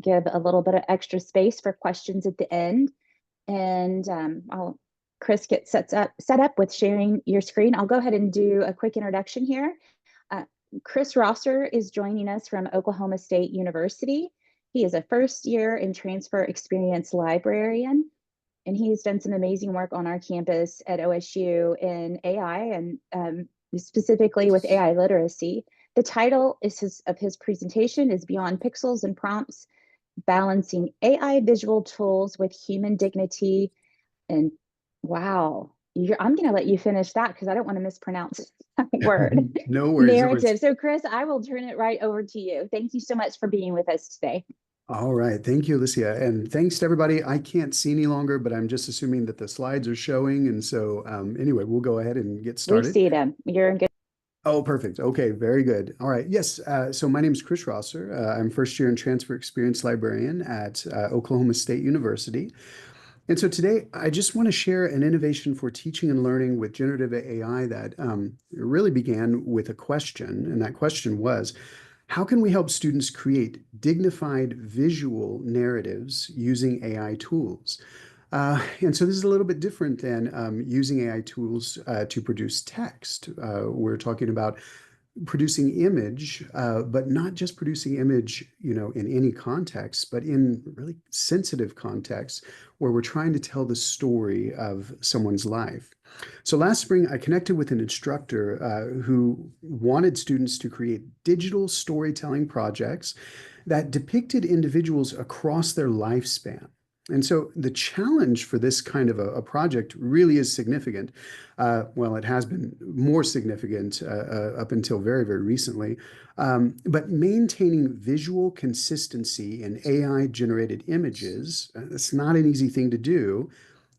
give a little bit of extra space for questions at the end. And I'll Chris get set up with sharing your screen. I'll go ahead and do a quick introduction here. Uh, Chris Rosser is joining us from Oklahoma State University. He is a first year and transfer experience librarian, and he's done some amazing work on our campus at OSU in AI and specifically with AI literacy. The title of his presentation is Beyond Pixels and Prompts, Balancing AI Visual Tools with Human Dignity. And wow, I'm going to let you finish that because I don't want to mispronounce that word. No worries. Narrative. So Chris, I will turn it right over to you. Thank you so much for being with us today. All right. Thank you, Alicia. And thanks to everybody. I can't see any longer, but I'm just assuming that the slides are showing. And so anyway, we'll go ahead and get We started. see them. You're in good. Oh, perfect. Okay, very good. All right. Yes. So my name is Chris Rosser. I'm first year and transfer experience librarian at Oklahoma State University. And so today I just want to share an innovation for teaching and learning with generative AI that really began with a question. And that question was, how can we help students create dignified visual narratives using AI tools? And so this is a little bit different than using AI tools to produce text. We're talking about producing image, but not just producing image, in any context, but in really sensitive contexts where we're trying to tell the story of someone's life. So last spring, I connected with an instructor who wanted students to create digital storytelling projects that depicted individuals across their lifespan. And so the challenge for this kind of a project really is significant. Well, it has been more significant up until very, very recently. But maintaining visual consistency in AI-generated images, it's not an easy thing to do.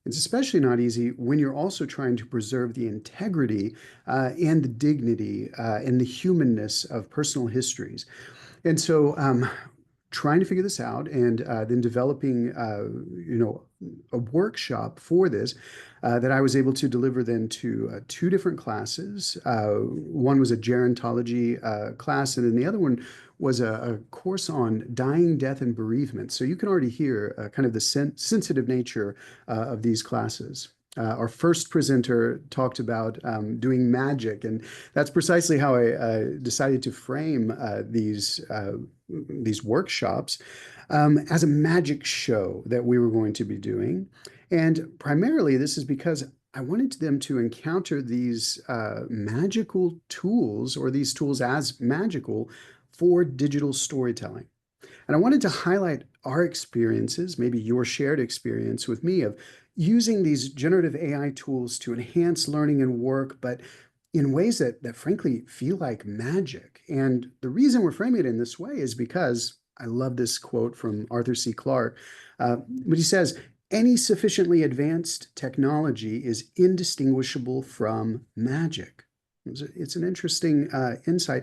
It's especially not easy when you're also trying to preserve the integrity and the dignity and the humanness of personal histories. And so trying to figure this out and then developing, a workshop for this that I was able to deliver then to two different classes. One was a gerontology class, and then the other one was a course on dying, death, and bereavement. So you can already hear kind of the sensitive nature of these classes. Our first presenter talked about doing magic, and that's precisely how I decided to frame these workshops as a magic show that we were going to be doing. And primarily, this is because I wanted them to encounter these magical tools, or these tools as magical, for digital storytelling. And I wanted to highlight our experiences, maybe your shared experience with me, of using these generative AI tools to enhance learning and work, but in ways that frankly feel like magic. And the reason we're framing it in this way is because I love this quote from Arthur C. Clarke, but he says, any sufficiently advanced technology is indistinguishable from magic. It's an interesting insight.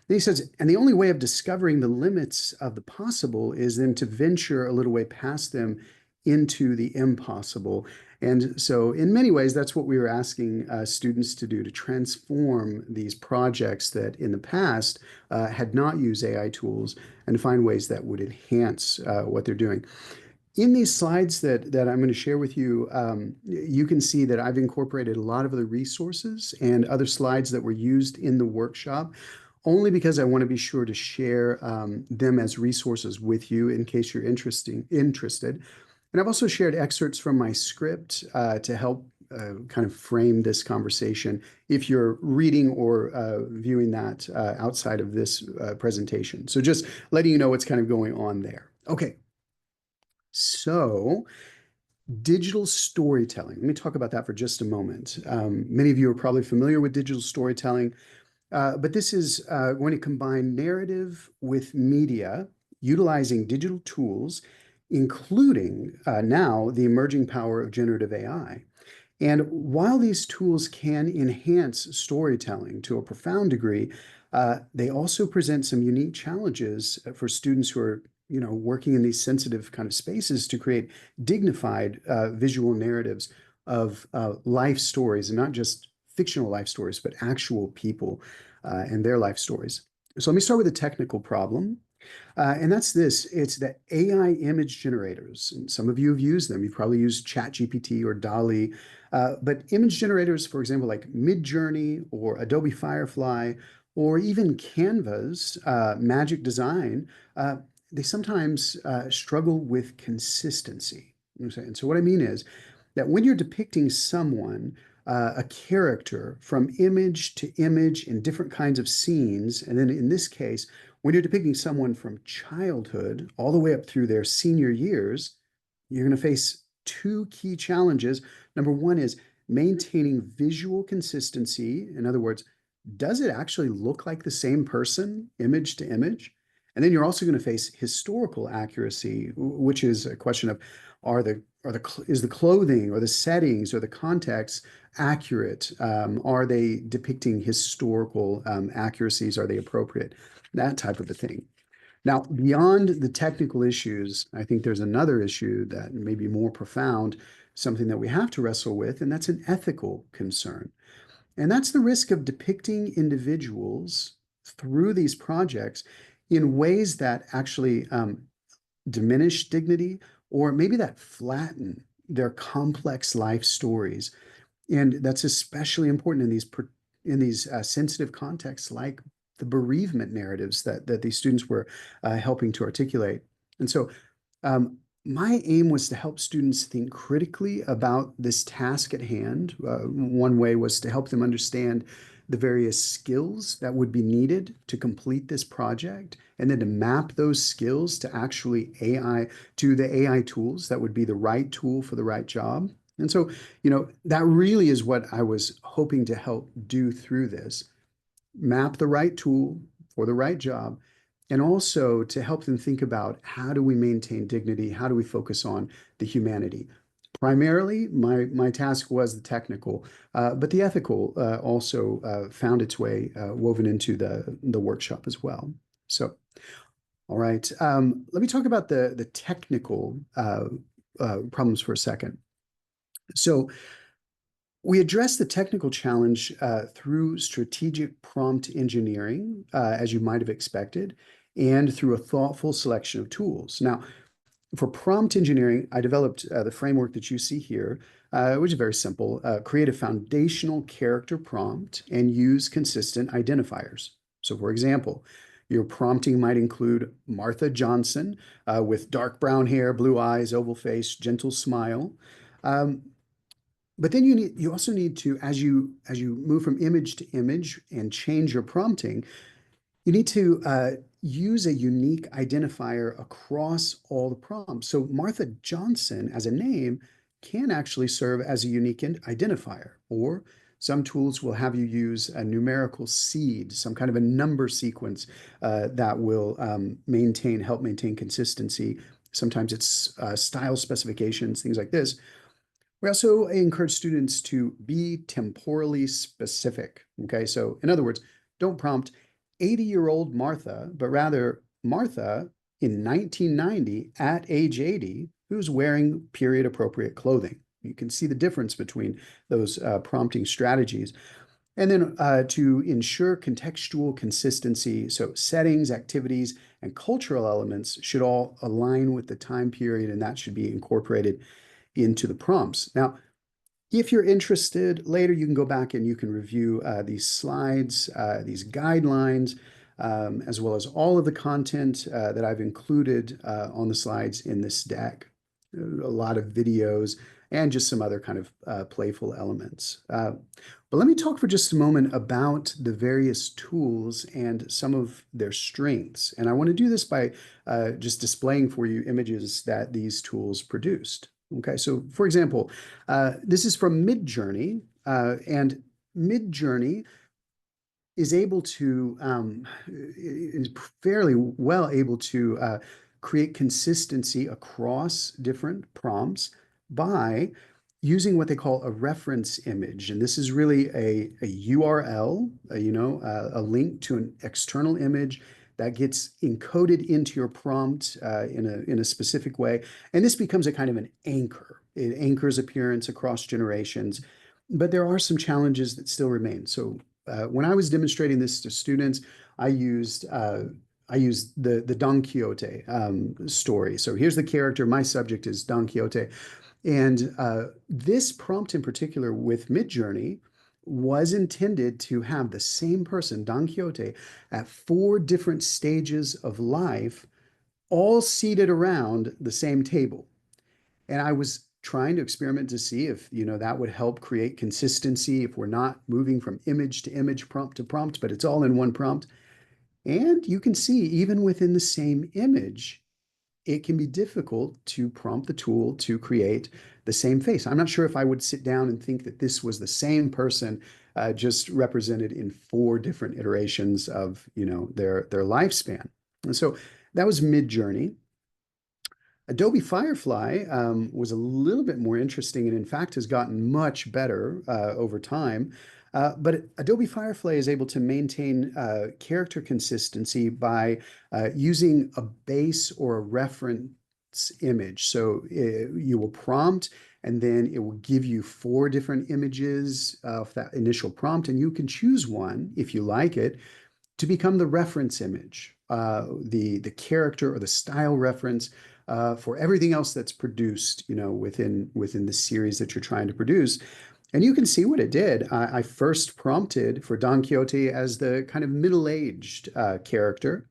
And he says, and the only way of discovering the limits of the possible is then to venture a little way past them into the impossible. And so in many ways, that's what we were asking students to do, to transform these projects that in the past had not used AI tools and to find ways that would enhance what they're doing. In these slides that I'm going to share with you, you can see that I've incorporated a lot of other resources and other slides that were used in the workshop, only because I want to be sure to share them as resources with you in case you're interested. And I've also shared excerpts from my script to help kind of frame this conversation if you're reading or viewing that outside of this presentation. So just letting you know what's kind of going on there. Okay, so digital storytelling. Let me talk about that for just a moment. Many of you are probably familiar with digital storytelling, but this is going to combine narrative with media, utilizing digital tools, including now the emerging power of generative AI. And while these tools can enhance storytelling to a profound degree, they also present some unique challenges for students who are, working in these sensitive kind of spaces to create dignified visual narratives of life stories, and not just fictional life stories, but actual people and their life stories. So let me start with a technical problem. And that's this, it's the AI image generators. And some of you have used them. You've probably used ChatGPT or DALI. But image generators, for example, like Midjourney or Adobe Firefly, or even Canva's Magic Design, they sometimes struggle with consistency. And so what I mean is that when you're depicting someone, a character from image to image in different kinds of scenes, and then in this case, when you're depicting someone from childhood all the way up through their senior years, you're going to face two key challenges. Number one is maintaining visual consistency. In other words, does it actually look like the same person, image to image? And then you're also going to face historical accuracy, which is a question of is the clothing or the settings or the context accurate? Are they depicting historical accuracies? Are they appropriate? That type of a thing. Now, beyond the technical issues, I think there's another issue that may be more profound, something that we have to wrestle with, and that's an ethical concern. And that's the risk of depicting individuals through these projects in ways that actually diminish dignity or maybe that flatten their complex life stories. And that's especially important in these sensitive contexts like the bereavement narratives that these students were helping to articulate. And so um, my aim was to help students think critically about this task at hand. One way was to help them understand the various skills that would be needed to complete this project, and then to map those skills to actually the AI tools that would be the right tool for the right job. And so, that really is what I was hoping to help do through this: map the right tool for the right job, and also to help them think about how do we maintain dignity? How do we focus on the humanity? Primarily, my task was the technical, but the ethical also found its way woven into the workshop as well. So, all right, let me talk about the technical problems for a second. So we address the technical challenge through strategic prompt engineering, as you might have expected, and through a thoughtful selection of tools. Now, for prompt engineering, I developed the framework that you see here, which is very simple. Create a foundational character prompt and use consistent identifiers. So, for example, your prompting might include Martha Johnson with dark brown hair, blue eyes, oval face, gentle smile. Um, but then you also need to, as you move from image to image and change your prompting, you need to use a unique identifier across all the prompts. So Martha Johnson as a name can actually serve as a unique identifier, or some tools will have you use a numerical seed, some kind of a number sequence that will help maintain consistency. Sometimes it's style specifications, things like this. We also encourage students to be temporally specific. Okay, so in other words, don't prompt 80-year-old Martha, but rather Martha in 1990 at age 80 who's wearing period appropriate clothing. You can see the difference between those prompting strategies. And then to ensure contextual consistency, so settings, activities, and cultural elements should all align with the time period, and that should be incorporated into the prompts. Now, if you're interested, later you can go back and you can review these slides, these guidelines, as well as all of the content that I've included on the slides in this deck. A lot of videos and just some other kind of playful elements. But let me talk for just a moment about the various tools and some of their strengths. And I want to do this by just displaying for you images that these tools produced. Okay, so for example, this is from Midjourney, and Midjourney is fairly well able to create consistency across different prompts by using what they call a reference image. And this is really a URL, a link to an external image that gets encoded into your prompt in a specific way. And this becomes a kind of an anchor. It anchors appearance across generations, but there are some challenges that still remain. So when I was demonstrating this to students, I used I use the Don Quixote story. So here's the character. My subject is Don Quixote. And this prompt in particular with Midjourney was intended to have the same person, Don Quixote, at four different stages of life, all seated around the same table. And I was trying to experiment to see if, that would help create consistency if we're not moving from image to image, prompt to prompt, but it's all in one prompt. And you can see even within the same image, it can be difficult to prompt the tool to create the same face. I'm not sure if I would sit down and think that this was the same person, just represented in four different iterations of, their lifespan. And so that was Midjourney. Adobe Firefly was a little bit more interesting and in fact has gotten much better over time. But Adobe Firefly is able to maintain character consistency by using a base or a reference image. So you will prompt and then it will give you four different images of that initial prompt, and you can choose one if you like it to become the reference image, the character or the style reference for everything else that's produced, within the series that you're trying to produce. And you can see what it did. I first prompted for Don Quixote as the kind of middle-aged character,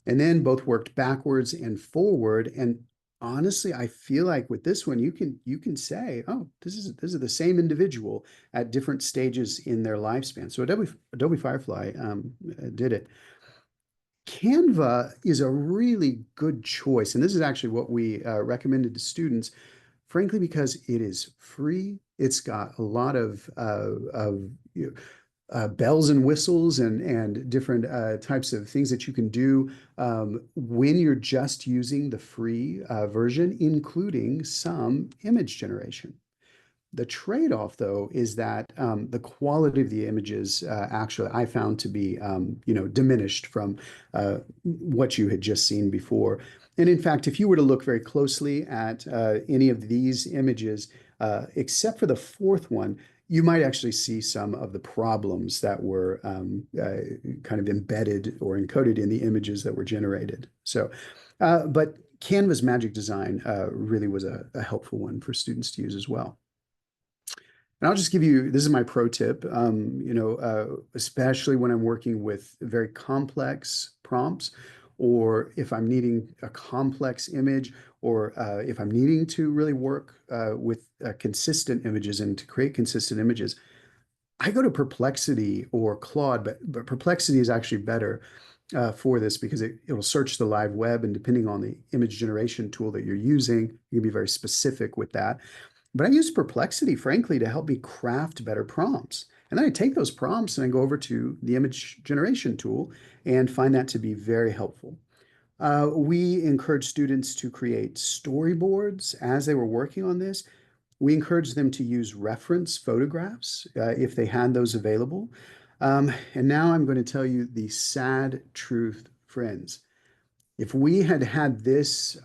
and then both worked backwards and forward. And honestly, I feel like with this one, you can say, oh, this is the same individual at different stages in their lifespan. So Adobe Firefly did it. Canva is a really good choice, and this is actually what we recommended to students, frankly, because it is free. It's got a lot of bells and whistles and different types of things that you can do when you're just using the free version, including some image generation. The trade-off, though, is that the quality of the images actually I found to be, diminished from what you had just seen before. And in fact, if you were to look very closely at any of these images, except for the fourth one, you might actually see some of the problems that were kind of embedded or encoded in the images that were generated. So, but Canva's Magic Design really was a helpful one for students to use as well. And I'll just give you, this is my pro tip, especially when I'm working with very complex prompts, or if I'm needing a complex image, or if I'm needing to really work with consistent images and to create consistent images, I go to Perplexity or Claude, but Perplexity is actually better for this because it'll search the live web, and depending on the image generation tool that you're using, you can be very specific with that. But I use Perplexity, frankly, to help me craft better prompts. And then I take those prompts and I go over to the image generation tool and find that to be very helpful. We encourage students to create storyboards as they were working on this. We encourage them to use reference photographs if they had those available. And now I'm going to tell you the sad truth, friends. If we had had this,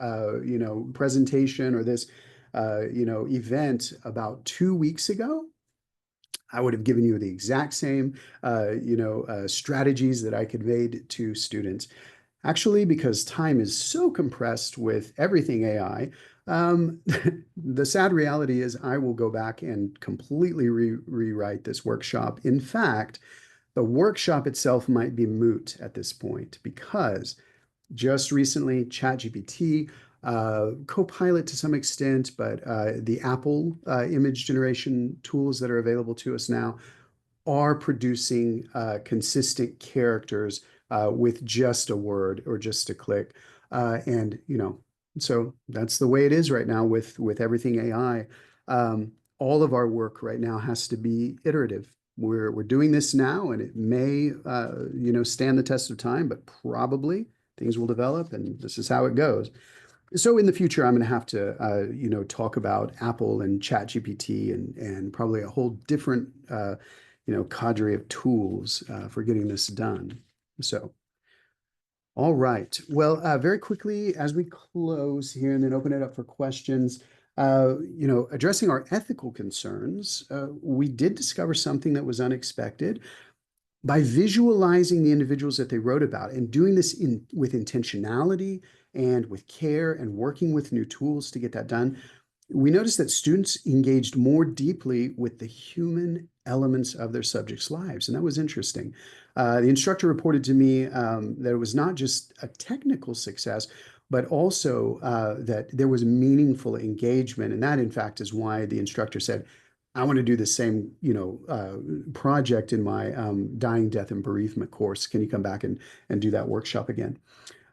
presentation or this, event about 2 weeks ago, I would have given you the exact same, strategies that I conveyed to students. Actually, because time is so compressed with everything AI, the sad reality is I will go back and completely rewrite this workshop. In fact, the workshop itself might be moot at this point because just recently, ChatGPT, Copilot to some extent, but the Apple image generation tools that are available to us now are producing consistent characters with just a word or just a click. And, so that's the way it is right now with everything AI. All of our work right now has to be iterative. We're doing this now, and it may, stand the test of time, but probably things will develop, and this is how it goes. So in the future, I'm going to have to, talk about Apple and ChatGPT and probably a whole different, cadre of tools for getting this done. So, all right. Well, very quickly as we close here and then open it up for questions, addressing our ethical concerns, we did discover something that was unexpected. by visualizing the individuals that they wrote about and doing this with intentionality and with care and working with new tools to get that done, we noticed that students engaged more deeply with the human elements of their subjects' lives. And that was interesting. The instructor reported to me that it was not just a technical success, but also that there was meaningful engagement. And that, in fact, is why the instructor said, I want to do the same, project in my dying, death, and bereavement course. Can you come back and do that workshop again?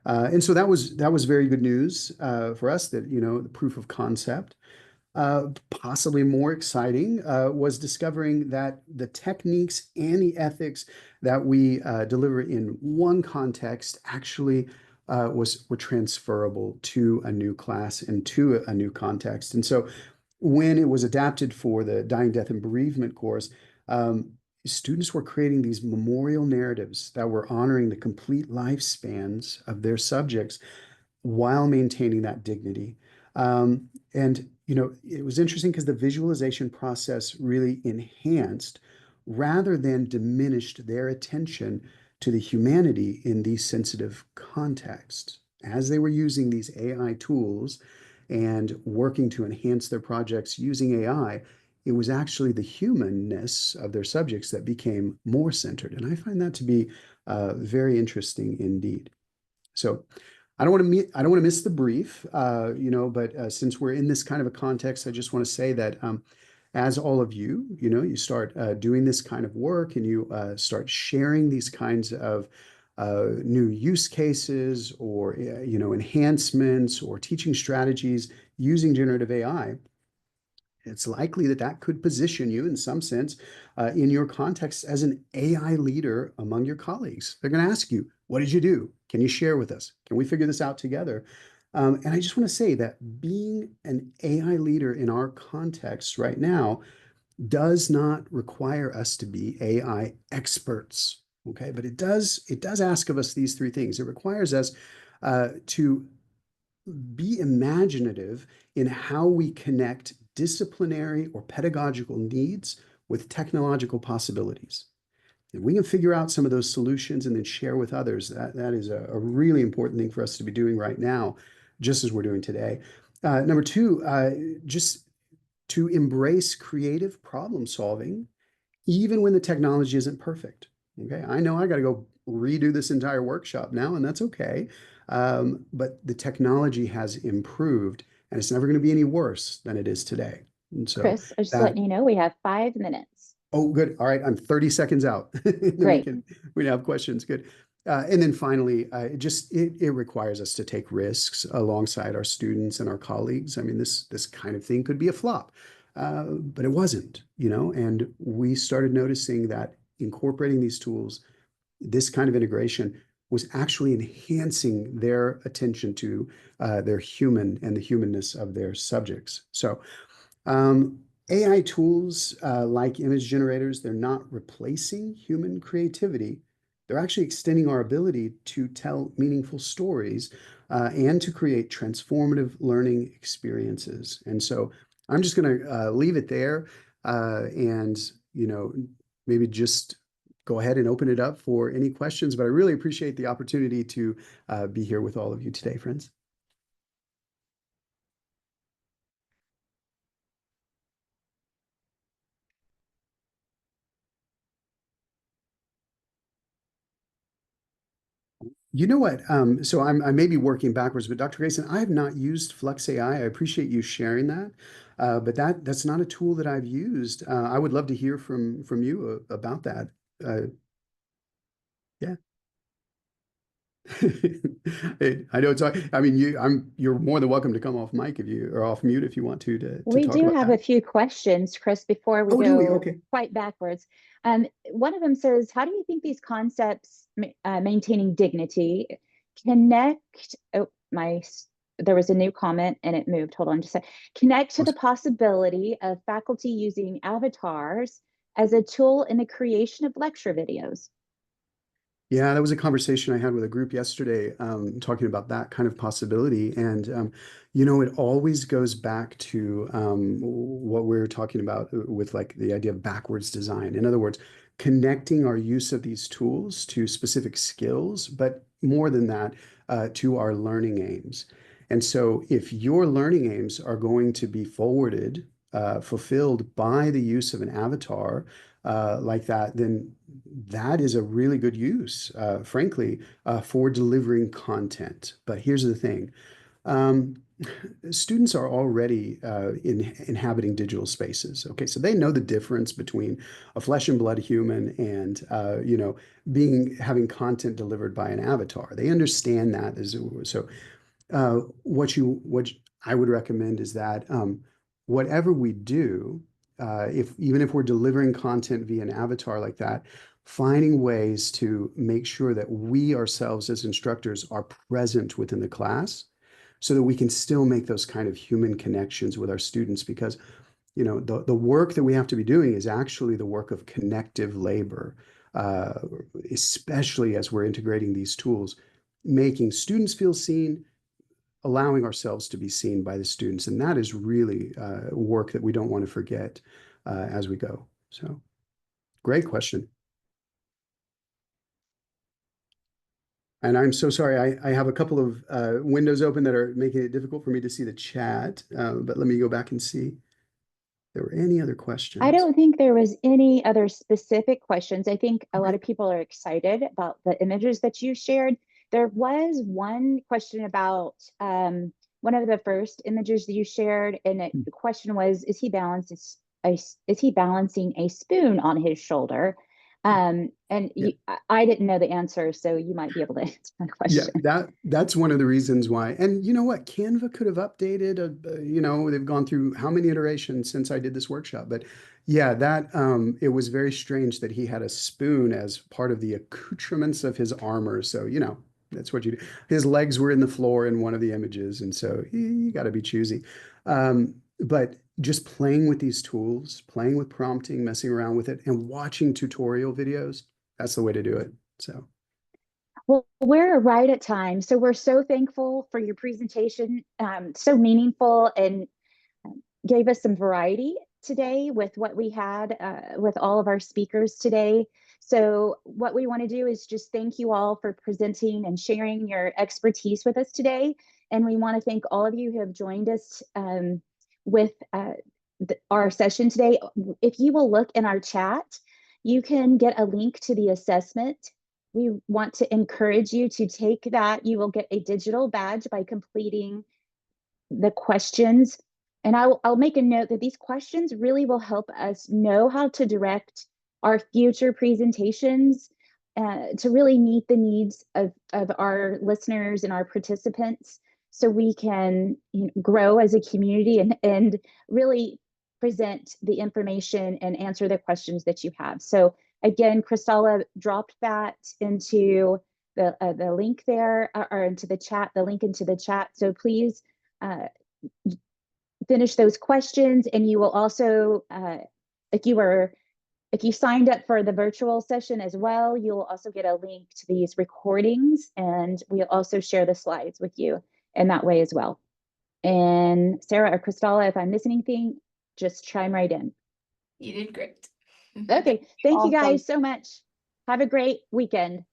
And so that was very good news for us that, the proof of concept. Possibly more exciting was discovering that the techniques and the ethics that we deliver in one context actually were transferable to a new class and to a new context. And so when it was adapted for the dying, death, and bereavement course, students were creating these memorial narratives that were honoring the complete lifespans of their subjects while maintaining that dignity. And it was interesting because the visualization process really enhanced rather than diminished their attention to the humanity in these sensitive contexts. As they were using these AI tools and working to enhance their projects using AI, it was actually the humanness of their subjects that became more centered. And I find that to be very interesting indeed. So I don't want to miss the brief, but since we're in this kind of a context, I just want to say that as all of you, you start doing this kind of work and you start sharing these kinds of new use cases or, enhancements or teaching strategies using generative AI, it's likely that that could position you in some sense in your context as an AI leader among your colleagues. They're going to ask you, what did you do? Can you share with us? Can we figure this out together? And I just want to say that being an AI leader in our context right now does not require us to be AI experts. Okay, but it does ask of us these three things. It requires us to be imaginative in how we connect disciplinary or pedagogical needs with technological possibilities. If we can figure out some of those solutions and then share with others, that is a really important thing for us to be doing right now, just as we're doing today. Number two, just to embrace creative problem solving, even when the technology isn't perfect. Okay, I know I got to go redo this entire workshop now, and that's okay. But the technology has improved, and it's never going to be any worse than it is today. And so Chris, I'm just that, letting you know we have 5 minutes. oh, good. All right, I'm 30 seconds out. Then Great. we can have questions. Good. And then finally, it requires us to take risks alongside our students and our colleagues. I mean, this kind of thing could be a flop, but it wasn't, and we started noticing that incorporating these tools, this kind of integration was actually enhancing their attention to their human and the humanness of their subjects. So um, AI tools like image generators, they're not replacing human creativity. They're actually extending our ability to tell meaningful stories and to create transformative learning experiences. And so I'm just going to leave it there and, maybe just go ahead and open it up for any questions. But I really appreciate the opportunity to be here with all of you today, friends. You know what? So I may be working backwards, but Dr. Grayson, I have not used Flex AI. I appreciate you sharing that, but that's not a tool that I've used. I would love to hear from you about that. Uh, yeah. I know it's. I mean, you're more than welcome to come off mic if you or off mute if you want to We talk do about have that. a few questions, Chris, before we Oh, do we? go Okay. quite backwards. One of them says, how do you think these concepts, maintaining dignity, connect? Oh, there was a new comment and it moved. Hold on just a sec. Connect to the Awesome. possibility of faculty using avatars as a tool in the creation of lecture videos. Yeah, that was a conversation I had with a group yesterday, talking about that kind of possibility. And, it always goes back to what we were talking about with like the idea of backwards design. In other words, connecting our use of these tools to specific skills, but more than that, to our learning aims. And so if your learning aims are going to be fulfilled by the use of an avatar like that, then that is a really good use, frankly, for delivering content. But here's the thing. Um, Students are already inhabiting digital spaces. Okay, so they know the difference between a flesh and blood human and having content delivered by an avatar. They understand that. So what I would recommend is that whatever we do, if even if we're delivering content via an avatar like that, finding ways to make sure that we ourselves as instructors are present within the class so that we can still make those kind of human connections with our students, because the work that we have to be doing is actually the work of connective labor, uh, especially as we're integrating these tools, making students feel seen, allowing ourselves to be seen by the students. And that is really work that we don't want to forget as we go. So great question. And I'm so sorry, I have a couple of windows open that are making it difficult for me to see the chat, but let me go back and see if there were any other I questions. don't think there was any other specific questions. I think a lot Okay. of people are excited about the images that you shared. There was one question about one of the first images that you shared, and the question was, is he balancing a spoon on his shoulder? And Yeah. I didn't know the answer, so you might be able to answer my Yeah, question. that's one of the reasons why. And you know what? Canva could have updated, they've gone through how many iterations since I did this workshop. But yeah, that it was very strange that he had a spoon as part of the accoutrements of his armor. So, that's what you do. His legs were in the floor in one of the images, and so you got to be choosy. But just playing with these tools, playing with prompting, messing around with it, and watching tutorial videos, that's the way to do it. So. Well, we're right at time. So we're so thankful for your presentation, so meaningful, and gave us some variety today with what we had with all of our speakers today. So what we want to do is just thank you all for presenting and sharing your expertise with us today. And we want to thank all of you who have joined us with our session today. If you will look in our chat, you can get a link to the assessment. We want to encourage you to take that. You will get a digital badge by completing the questions. And I'll make a note that these questions really will help us know how to direct our future presentations to really meet the needs of our listeners and our participants, so we can grow as a community and really present the information and answer the questions that you have. So again, Christella dropped that into the link there, or into the chat, the link into the chat. So please finish those questions, and you will also, if you signed up for the virtual session as well, you'll also get a link to these recordings, and we'll also share the slides with you in that way as well. And Sarah or Christella, if I'm missing anything, just chime right in. You did great. Okay, thank you Awesome. guys so much. Have a great weekend.